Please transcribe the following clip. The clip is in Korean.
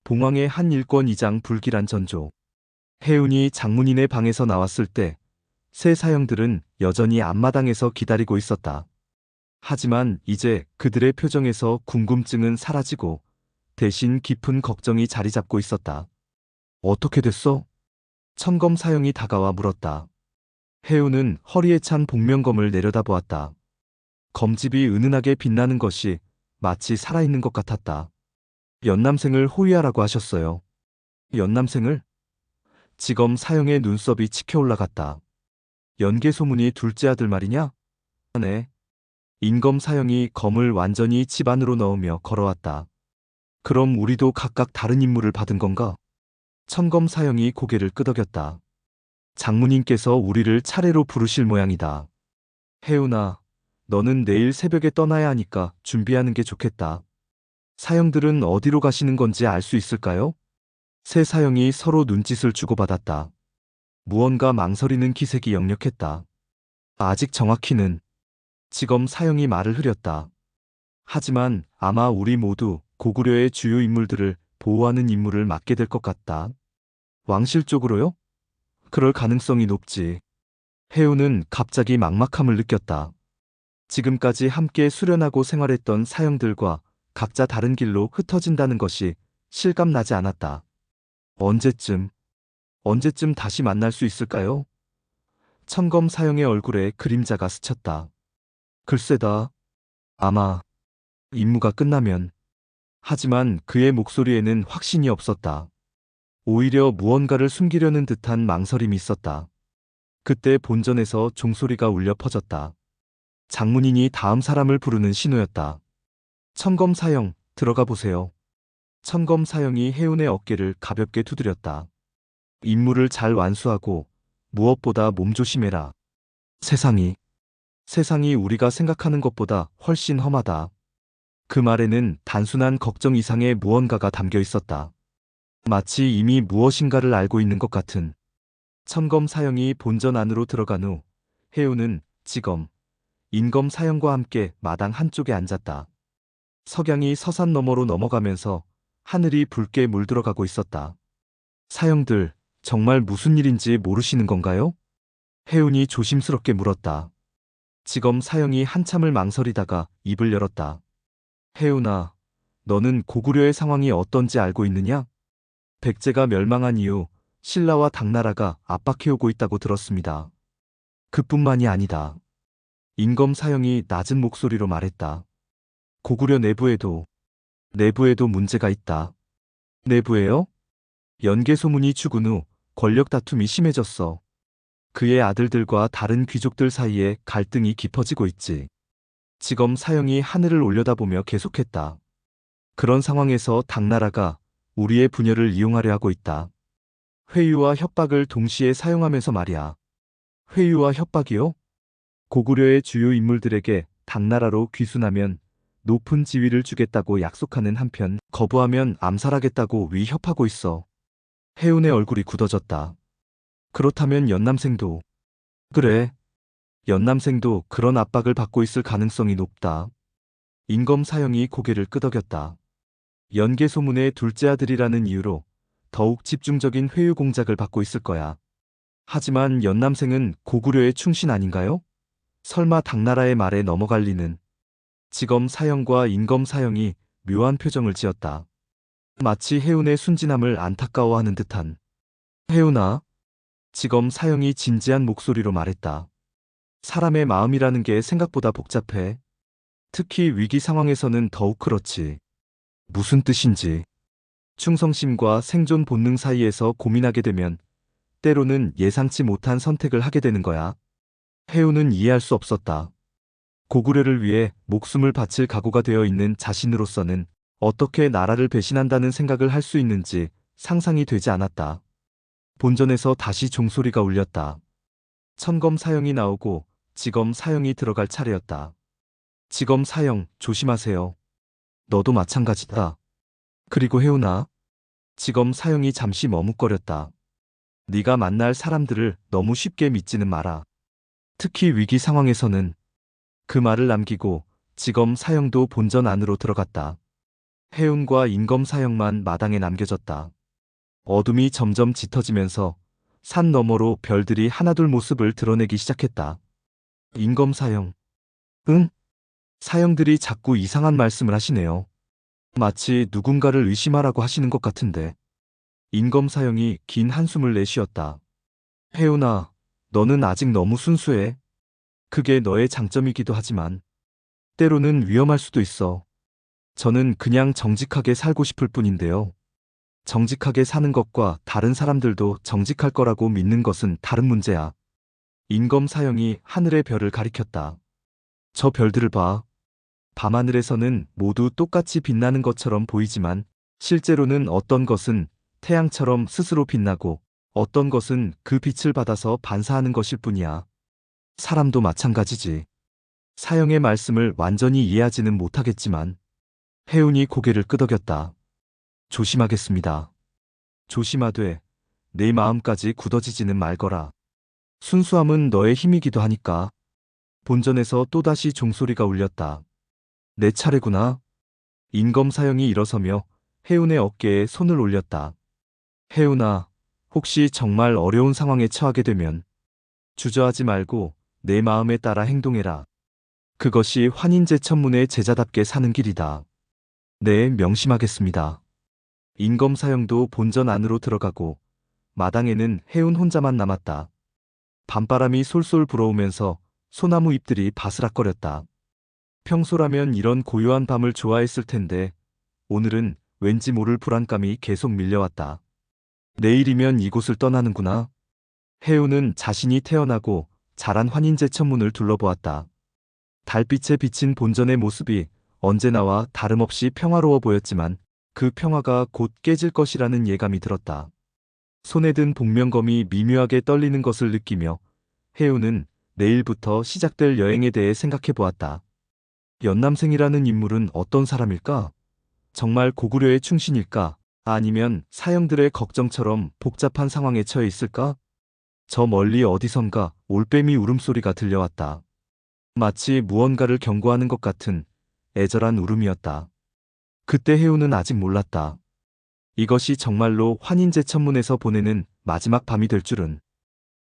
봉황의 한 일권 2장 불길한 전조. 혜운이 장문인의 방에서 나왔을 때 새 사형들은 여전히 앞마당에서 기다리고 있었다. 하지만 이제 그들의 표정에서 궁금증은 사라지고 대신 깊은 걱정이 자리 잡고 있었다. 어떻게 됐어? 천검 사형이 다가와 물었다. 혜운은 허리에 찬 복면검을 내려다보았다. 검집이 은은하게 빛나는 것이 마치 살아있는 것 같았다. 연남생을 호위하라고 하셨어요. 연남생을? 지검 사형의 눈썹이 치켜 올라갔다. 연계 소문이 둘째 아들 말이냐? 네. 인검 사형이 검을 완전히 집 안으로 넣으며 걸어왔다. 그럼 우리도 각각 다른 임무를 받은 건가? 천검 사형이 고개를 끄덕였다. 장모님께서 우리를 차례로 부르실 모양이다. 혜운아, 너는 내일 새벽에 떠나야 하니까 준비하는 게 좋겠다. 사형들은 어디로 가시는 건지 알 수 있을까요? 세 사형이 서로 눈짓을 주고받았다. 무언가 망설이는 기색이 역력했다. 아직 정확히는. 지검 사형이 말을 흐렸다. 하지만 아마 우리 모두 고구려의 주요 인물들을 보호하는 임무를 맡게 될 것 같다. 왕실 쪽으로요? 그럴 가능성이 높지. 혜우는 갑자기 막막함을 느꼈다. 지금까지 함께 수련하고 생활했던 사형들과 각자 다른 길로 흩어진다는 것이 실감나지 않았다. 언제쯤 다시 만날 수 있을까요? 천검 사형의 얼굴에 그림자가 스쳤다. 글쎄다. 아마 임무가 끝나면. 하지만 그의 목소리에는 확신이 없었다. 오히려 무언가를 숨기려는 듯한 망설임이 있었다. 그때 본전에서 종소리가 울려 퍼졌다. 장문인이 다음 사람을 부르는 신호였다. 천검 사형, 들어가 보세요. 천검 사형이 혜운의 어깨를 가볍게 두드렸다. 임무를 잘 완수하고 무엇보다 몸조심해라. 세상이 우리가 생각하는 것보다 훨씬 험하다. 그 말에는 단순한 걱정 이상의 무언가가 담겨 있었다. 마치 이미 무엇인가를 알고 있는 것 같은. 천검 사형이 본전 안으로 들어간 후 혜우는 지검, 인검 사형과 함께 마당 한쪽에 앉았다. 석양이 서산 너머로 넘어가면서 하늘이 붉게 물들어가고 있었다. 사형들, 정말 무슨 일인지 모르시는 건가요? 혜운이 조심스럽게 물었다. 지검 사형이 한참을 망설이다가 입을 열었다. 혜운아, 너는 고구려의 상황이 어떤지 알고 있느냐? 백제가 멸망한 이후 신라와 당나라가 압박해오고 있다고 들었습니다. 그뿐만이 아니다. 인검 사형이 낮은 목소리로 말했다. 고구려 내부에도 문제가 있다. 내부에요? 연계 소문이 죽은 후 권력 다툼이 심해졌어. 그의 아들들과 다른 귀족들 사이에 갈등이 깊어지고 있지. 지검 사형이 하늘을 올려다보며 계속했다. 그런 상황에서 당나라가 우리의 분열을 이용하려 하고 있다. 회유와 협박을 동시에 사용하면서 말이야. 회유와 협박이요? 고구려의 주요 인물들에게 당나라로 귀순하면 높은 지위를 주겠다고 약속하는 한편 거부하면 암살하겠다고 위협하고 있어. 혜운의 얼굴이 굳어졌다. 그렇다면 연남생도. 그래. 연남생도 그런 압박을 받고 있을 가능성이 높다. 인검 사형이 고개를 끄덕였다. 연계 소문의 둘째 아들이라는 이유로 더욱 집중적인 회유 공작을 받고 있을 거야. 하지만 연남생은 고구려의 충신 아닌가요? 설마 당나라의 말에 넘어갈 리는. 지검 사형과 인검 사형이 묘한 표정을 지었다. 마치 혜운의 순진함을 안타까워하는 듯한. 혜운아. 지검 사형이 진지한 목소리로 말했다. 사람의 마음이라는 게 생각보다 복잡해. 특히 위기 상황에서는 더욱 그렇지. 무슨 뜻인지. 충성심과 생존 본능 사이에서 고민하게 되면 때로는 예상치 못한 선택을 하게 되는 거야. 혜우는 이해할 수 없었다. 고구려를 위해 목숨을 바칠 각오가 되어 있는 자신으로서는 어떻게 나라를 배신한다는 생각을 할 수 있는지 상상이 되지 않았다. 본전에서 다시 종소리가 울렸다. 천검 사형이 나오고 지검 사형이 들어갈 차례였다. 지검 사형, 조심하세요. 너도 마찬가지다. 그리고 혜운아. 지검 사형이 잠시 머뭇거렸다. 네가 만날 사람들을 너무 쉽게 믿지는 마라. 특히 위기 상황에서는. 그 말을 남기고 지검 사형도 본전 안으로 들어갔다. 해운과 임검사형만 마당에 남겨졌다. 어둠이 점점 짙어지면서 산 너머로 별들이 하나둘 모습을 드러내기 시작했다. 임검사형. 응? 사형들이 자꾸 이상한 말씀을 하시네요. 마치 누군가를 의심하라고 하시는 것 같은데. 임검사형이 긴 한숨을 내쉬었다. 해운아, 너는 아직 너무 순수해. 그게 너의 장점이기도 하지만 때로는 위험할 수도 있어. 저는 그냥 정직하게 살고 싶을 뿐인데요. 정직하게 사는 것과 다른 사람들도 정직할 거라고 믿는 것은 다른 문제야. 임검사형이 하늘의 별을 가리켰다. 저 별들을 봐. 밤하늘에서는 모두 똑같이 빛나는 것처럼 보이지만 실제로는 어떤 것은 태양처럼 스스로 빛나고 어떤 것은 그 빛을 받아서 반사하는 것일 뿐이야. 사람도 마찬가지지. 사형의 말씀을 완전히 이해하지는 못하겠지만 해운이 고개를 끄덕였다. 조심하겠습니다. 조심하되 내 마음까지 굳어지지는 말거라. 순수함은 너의 힘이기도 하니까. 본전에서 또다시 종소리가 울렸다. 내 차례구나. 임검사형이 일어서며 해운의 어깨에 손을 올렸다. 해운아, 혹시 정말 어려운 상황에 처하게 되면 주저하지 말고 내 마음에 따라 행동해라. 그것이 환인제천문의 제자답게 사는 길이다. 네, 명심하겠습니다. 임검사형도 본전 안으로 들어가고 마당에는 해운 혼자만 남았다. 밤바람이 솔솔 불어오면서 소나무 잎들이 바스락거렸다. 평소라면 이런 고요한 밤을 좋아했을 텐데 오늘은 왠지 모를 불안감이 계속 밀려왔다. 내일이면 이곳을 떠나는구나. 해운은 자신이 태어나고 자란 환인제천문을 둘러보았다. 달빛에 비친 본전의 모습이 언제나와 다름없이 평화로워 보였지만 그 평화가 곧 깨질 것이라는 예감이 들었다. 손에 든 복면검이 미묘하게 떨리는 것을 느끼며 해운은 내일부터 시작될 여행에 대해 생각해 보았다. 연남생이라는 인물은 어떤 사람일까? 정말 고구려의 충신일까? 아니면 사형들의 걱정처럼 복잡한 상황에 처해 있을까? 저 멀리 어디선가 올빼미 울음소리가 들려왔다. 마치 무언가를 경고하는 것 같은 애절한 울음이었다. 그때 해운은 아직 몰랐다. 이것이 정말로 환인제천문에서 보내는 마지막 밤이 될 줄은.